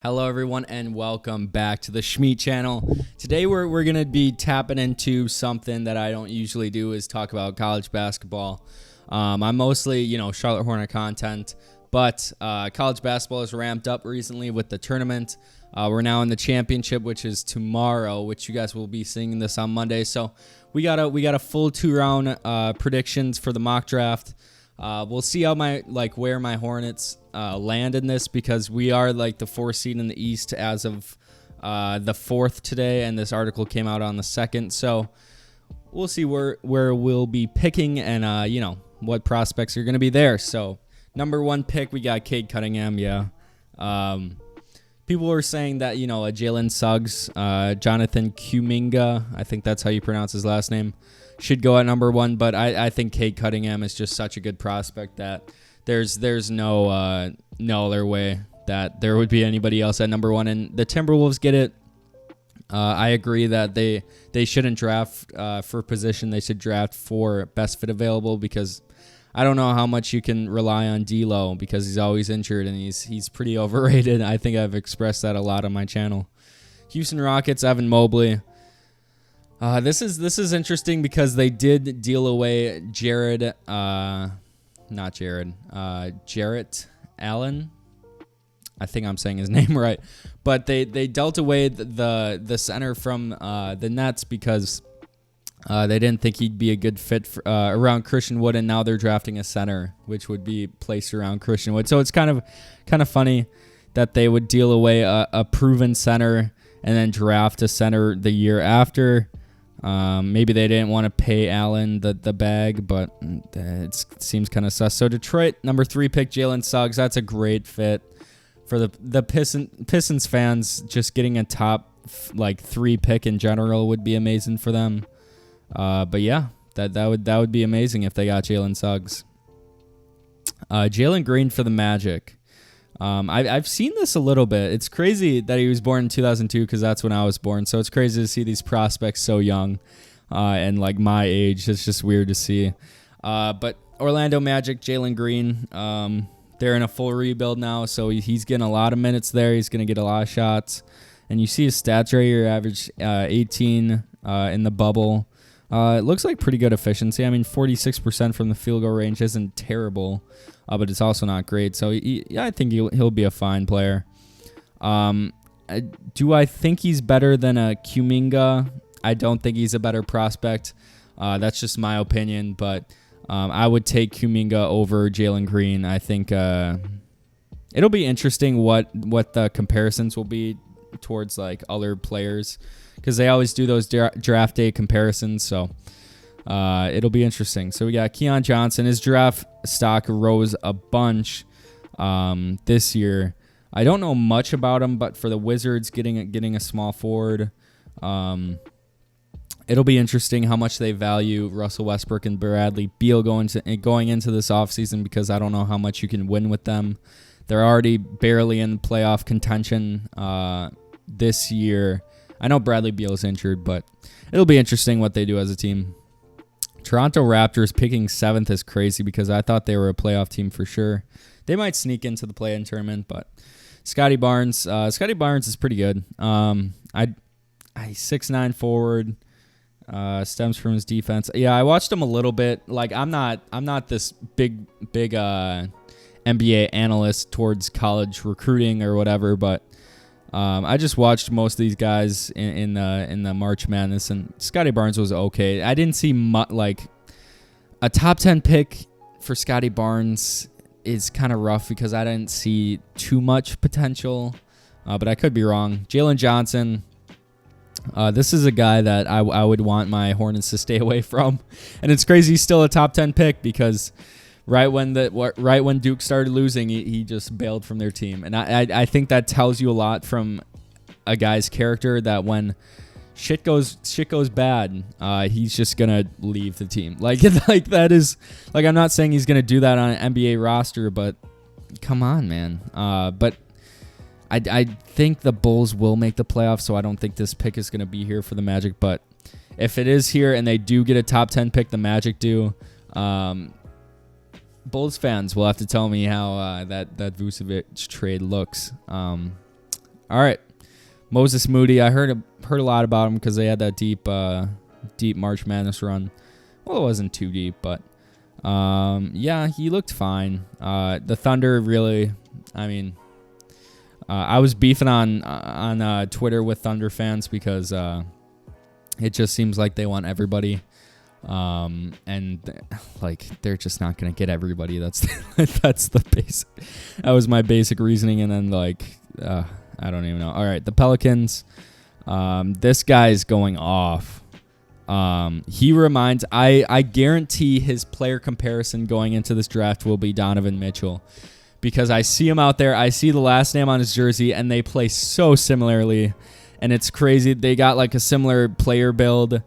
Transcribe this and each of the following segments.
Hello everyone and welcome back to the Schmeat channel. Today we're going to be tapping into something that I don't usually do, is talk about college basketball. I'm mostly, Charlotte Hornet content, but college basketball has ramped up recently with the tournament. We're now in the championship, which is tomorrow, which you guys will be seeing this on Monday. So we got a full 2-round predictions for the mock draft. We'll see how where my Hornets land in this, because we are the 4th seed in the East as of the 4th today, and this article came out on the 2nd. So we'll see where we'll be picking and what prospects are going to be there. So number 1 pick, we got Cade Cunningham. Yeah. People were saying that a Jalen Suggs, Jonathan Kuminga, I think that's how you pronounce his last name, should go at number 1, but I think Cade Cunningham is just such a good prospect that there's no other way that there would be anybody else at number 1, and the Timberwolves get it. I agree that they shouldn't draft for position. They should draft for best fit available, because I don't know how much you can rely on D'Lo, because he's always injured and he's pretty overrated. I think I've expressed that a lot on my channel. Houston Rockets, Evan Mobley. This is interesting because they did deal away Jarrett Allen. I think I'm saying his name right, but they dealt away the center from the Nets because they didn't think he'd be a good fit for, around Christian Wood, and now they're drafting a center which would be placed around Christian Wood. So it's kind of funny that they would deal away a proven center and then draft a center the year after. Maybe they didn't want to pay Allen the bag, but it seems kind of sus. So Detroit, number 3 pick, Jalen Suggs. That's a great fit for the Pistons fans. Just getting a top 3 pick in general would be amazing for them. But yeah, that would be amazing if they got Jalen Suggs. Jalen Green for the Magic. I've seen this a little bit. It's crazy that he was born in 2002, because that's when I was born. So it's crazy to see these prospects so young and my age. It's just weird to see. But Orlando Magic, Jalen Green, they're in a full rebuild now, so he's getting a lot of minutes there. He's going to get a lot of shots. And you see his stats right here, average 18 in the bubble. It looks like pretty good efficiency. I mean, 46% from the field goal range isn't terrible, but it's also not great. So I think he'll be a fine player. Do I think he's better than a Kuminga? I don't think he's a better prospect. That's just my opinion, but I would take Kuminga over Jalen Green. I think it'll be interesting what the comparisons will be towards other players, because they always do those draft day comparisons. So it'll be interesting. So we got Keon Johnson. His draft stock rose a bunch this year. I don't know much about him, but for the Wizards, getting a small forward, it'll be interesting how much they value Russell Westbrook and Bradley Beal going into this offseason, because I don't know how much you can win with them. They're already barely in playoff contention this year. I know Bradley Beal's injured, but it'll be interesting what they do as a team. Toronto Raptors picking 7th is crazy, because I thought they were a playoff team for sure. They might sneak into the play-in tournament, but Scotty Barnes is pretty good. 6'9" forward, stems from his defense. Yeah, I watched him a little bit. I'm not this big NBA analyst towards college recruiting or whatever, but I just watched most of these guys in the March Madness, and Scotty Barnes was okay. I didn't see a top 10 pick for Scotty Barnes is kind of rough, because I didn't see too much potential, but I could be wrong. Jalen Johnson, this is a guy that I would want my Hornets to stay away from, and it's crazy he's still a top 10 pick, because right when Duke started losing, he just bailed from their team. And I think that tells you a lot from a guy's character, that when shit goes bad, he's just gonna leave the team. That is, I'm not saying he's gonna do that on an NBA roster, but come on, man. But I think the Bulls will make the playoffs, so I don't think this pick is gonna be here for the Magic. But if it is here and they do get a top 10 pick, the Magic do. Bulls fans will have to tell me how that Vucevic trade looks. All right. Moses Moody. I heard a lot about him because they had that deep March Madness run. Well, it wasn't too deep, but yeah, he looked fine. The Thunder really, I mean, I was beefing on Twitter with Thunder fans because it just seems like they want everybody. And like they're just not gonna get everybody. That's the basic. That was my basic reasoning, and then like I don't even know. All right, the Pelicans. This guy's going off. He reminds. I guarantee his player comparison going into this draft will be Donovan Mitchell, because I see him out there. I see the last name on his jersey, and they play so similarly, and it's crazy. They got like a similar player build.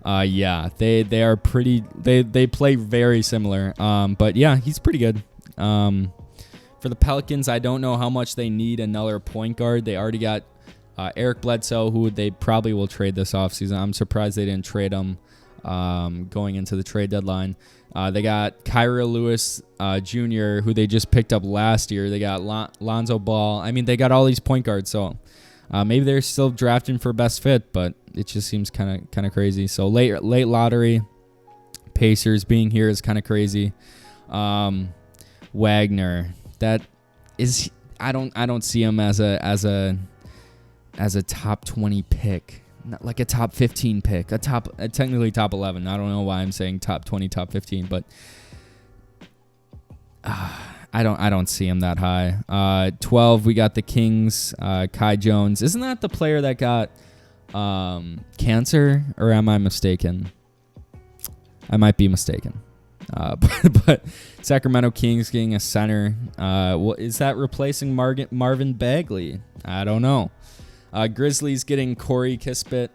Yeah, they are pretty. They play very similar. But yeah, he's pretty good. For the Pelicans, I don't know how much they need another point guard. They already got Eric Bledsoe, who they probably will trade this offseason. I'm surprised they didn't trade him going into the trade deadline. They got Kyra Lewis Jr., who they just picked up last year. They got Lonzo Ball. I mean, they got all these point guards, so maybe they're still drafting for best fit, but it just seems kind of crazy. So late lottery, Pacers being here is kind of crazy. Wagner, that is, I don't see him as a top 20 pick, not like a top 15 pick, technically top 11. I don't know why I'm saying top 20, top 15, but I don't see him that high. 12, we got the Kings, Kai Jones. Isn't that the player that got cancer, or am I mistaken? I might be mistaken. But Sacramento Kings getting a center. Is that replacing Marvin Bagley? I don't know. Grizzlies getting Corey Kispert.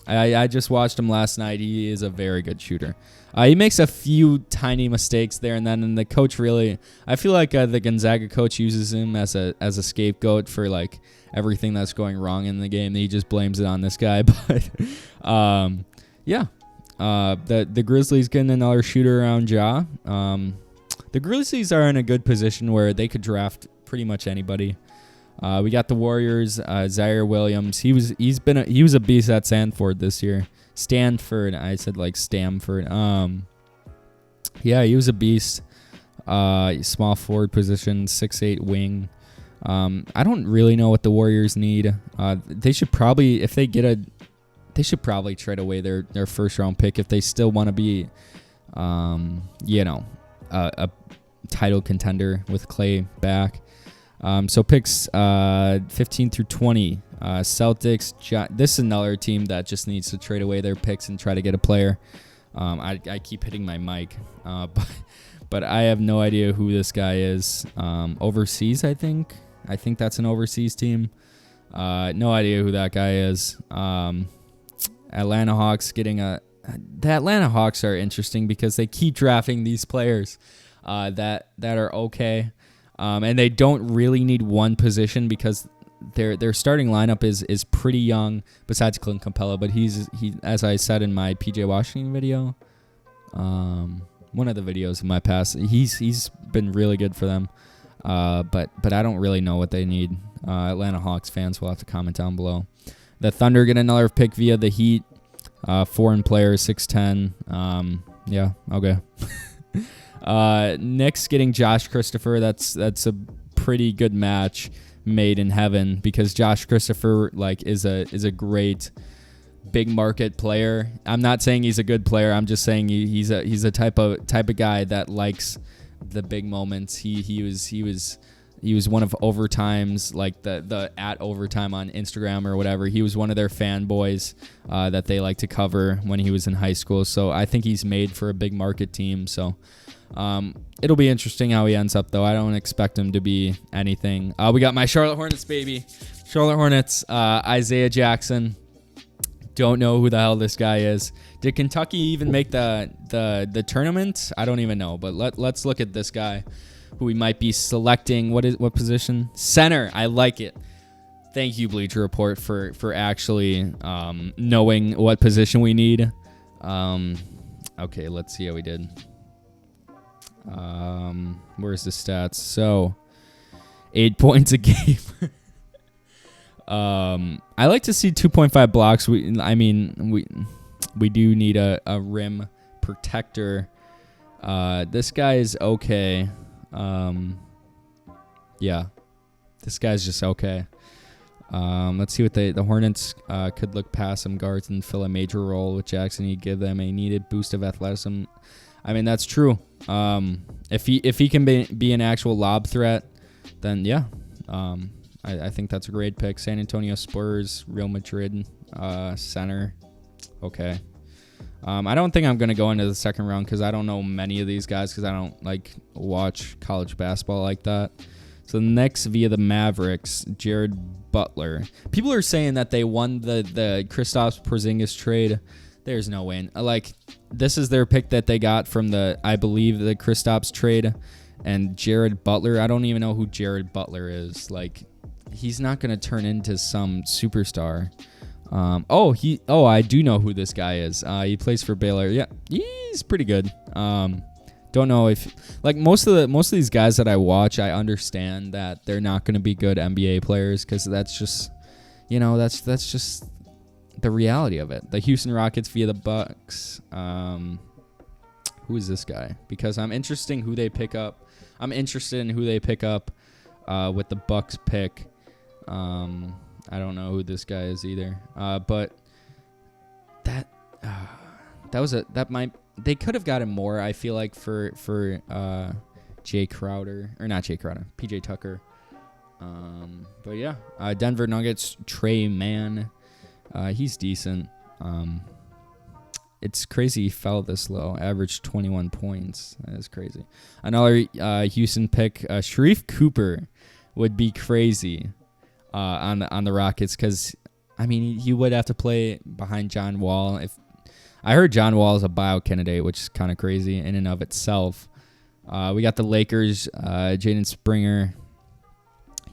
I just watched him last night. He is a very good shooter. He makes a few tiny mistakes there and then, and the coach really, I feel like the Gonzaga coach uses him as a scapegoat for like everything that's going wrong in the game. He just blames it on this guy. But yeah, the Grizzlies getting another shooter around Ja. The Grizzlies are in a good position where they could draft pretty much anybody. We got the Warriors, Zaire Williams. He was a beast at Stanford this year. Stanford, I said like Stamford. Yeah, he was a beast. Small forward position, 6'8" wing. I don't really know what the Warriors need. They should probably, if they get they should probably trade away their first round pick if they still want to be, a title contender with Clay back. So picks 15 through 20. Celtics. This is another team that just needs to trade away their picks and try to get a player. I keep hitting my mic, but I have no idea who this guy is. Overseas, I think. I think that's an overseas team. No idea who that guy is. Atlanta Hawks getting the Atlanta Hawks are interesting because they keep drafting these players that are okay. And they don't really need one position because their starting lineup is pretty young, besides Clint Capella. But he, as I said in my PJ Washington video, one of the videos in my past, he's been really good for them. But I don't really know what they need. Atlanta Hawks fans will have to comment down below. The Thunder get another pick via the Heat. Foreign player, 6'10". Yeah, okay. Knicks getting Josh Christopher. That's a pretty good match made in heaven because Josh Christopher is a great big market player. I'm not saying he's a good player. I'm just saying he's a type of guy that likes the big moments. He was one of Overtime's, like the at Overtime on Instagram or whatever. He was one of their fanboys that they like to cover when he was in high school. So I think he's made for a big market team. So it'll be interesting how he ends up, though. I don't expect him to be anything. We got my Charlotte Hornets, baby. Charlotte Hornets, Isaiah Jackson. Don't know who the hell this guy is. Did Kentucky even make the tournament? I don't even know. But let's look at this guy who we might be selecting. What position? Center. I like it. Thank you, Bleacher Report, for actually knowing what position we need. Okay, let's see how we did. Where's the stats? So 8 points a game. I like to see 2.5 blocks. We do need a rim protector. This guy is okay. Yeah, this guy's just okay. Let's see what the Hornets could look past some guards and fill a major role with Jackson. He'd give them a needed boost of athleticism. I mean, that's true. If he can be an actual lob threat, then yeah. I think that's a great pick. San Antonio Spurs, Real Madrid, center. Okay. I don't think I'm going to go into the second round because I don't know many of these guys because I don't watch college basketball like that. So next, via the Mavericks, Jared Butler. People are saying that they won the Kristaps Porzingis trade. There's no way. This is their pick that they got from I believe, the Kristaps trade. And Jared Butler, I don't even know who Jared Butler is. He's not going to turn into some superstar. I do know who this guy is. He plays for Baylor. Yeah, he's pretty good. Don't know if most of these guys that I watch, I understand that they're not going to be good NBA players because that's just, that's just the reality of it. The Houston Rockets via the Bucks. Who is this guy? Because I'm interested in who they pick up. With the Bucks pick. I don't know who this guy is either. But they could have gotten more. I feel like for Jay Crowder, or not Jay Crowder, PJ Tucker. But yeah, Denver Nuggets, Trey Mann. He's decent. It's crazy he fell this low. Averaged 21 points. That is crazy. Another Houston pick, Sharif Cooper, would be crazy on the Rockets because, he would have to play behind John Wall. I heard John Wall is a buyout candidate, which is kind of crazy in and of itself. We got the Lakers, Jaden Springer.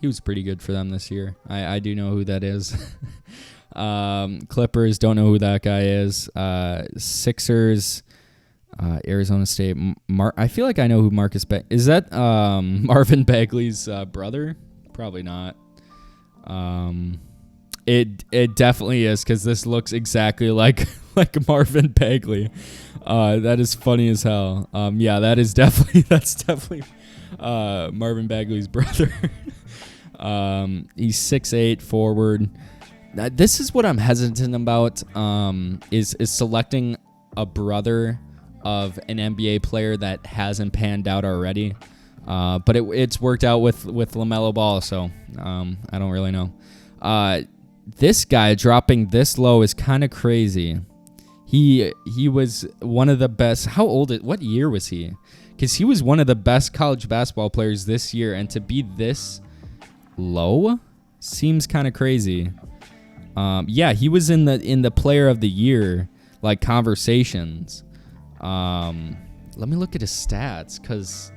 He was pretty good for them this year. I do know who that is. Clippers, don't know who that guy is. Sixers, Arizona State. I feel like I know who Marcus is. That Marvin Bagley's brother? Probably not. It definitely is because this looks exactly like Marvin Bagley. That is funny as hell. Yeah, that's definitely Marvin Bagley's brother. He's 6'8", forward. This is what I'm hesitant about. Is selecting a brother of an NBA player that hasn't panned out already. But it's worked out with LaMelo Ball, so I don't really know. This guy dropping this low is kind of crazy. He was one of the best. What year was he? Because he was one of the best college basketball players this year, and to be this low seems kind of crazy. Yeah, he was in the Player of the Year conversations. Let me look at his stats because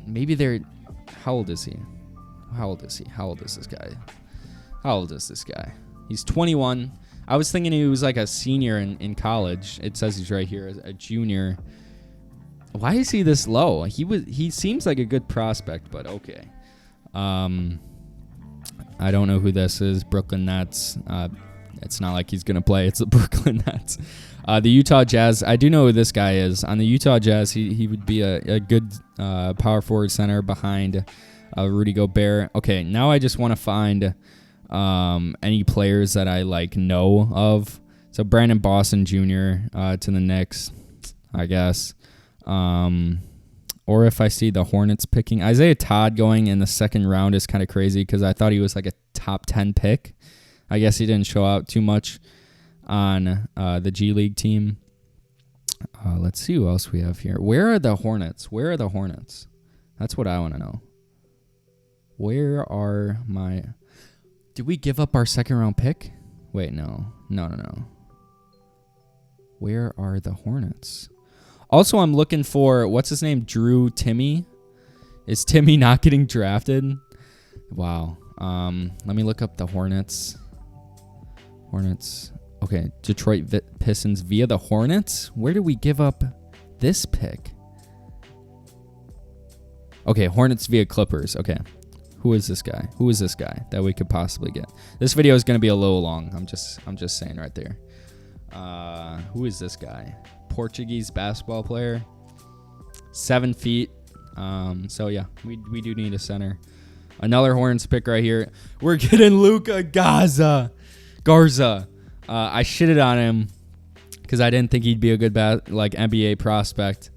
maybe they're. How old is he? How old is this guy? How old is this guy? He's 21. I was thinking he was a senior in college. It says he's right here as a junior. Why is he this low? He seems like a good prospect, but okay. I don't know who this is. Brooklyn Nets. It's not like he's going to play. It's the Brooklyn Nets. The Utah Jazz. I do know who this guy is. On the Utah Jazz, he would be a good power forward center behind Rudy Gobert. Okay, now I just want to find any players that I know of. So Brandon Boston Jr. To the Knicks, I guess. Or if I see the Hornets picking Isaiah Todd going in the second round is kind of crazy because I thought he was a top 10 pick. I guess he didn't show out too much on the G League team. Let's see who else we have here. Where are the Hornets? That's what I want to know. Where are my... Did we give up our second round pick? Wait, no. Where are the Hornets? Also, I'm looking for, what's his name? Drew Timme. Is Timme not getting drafted? Wow. Let me look up the Hornets. Okay, Detroit Pistons via the Hornets? Where did we give up this pick? Okay, Hornets via Clippers. Okay. Who is this guy? Who is this guy that we could possibly get? This video is going to be a little long. I'm just saying right there. Who is this guy? Portuguese basketball player. 7 feet. So yeah, we do need a center. Another Hornets pick right here. We're getting Luka Garza. I shitted on him because I didn't think he'd be a good NBA prospect.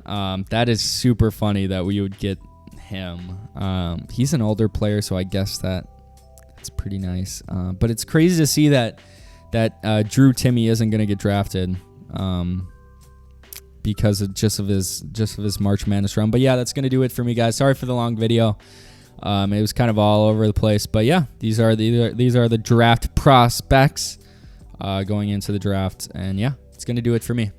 That is super funny that we would get him. He's an older player, so I guess that's pretty nice. But it's crazy to see that Drew Timme isn't going to get drafted because of his March Madness run. But yeah, that's going to do it for me, guys. Sorry for the long video. It was kind of all over the place, but yeah, these are the draft prospects going into the draft, and yeah, it's going to do it for me.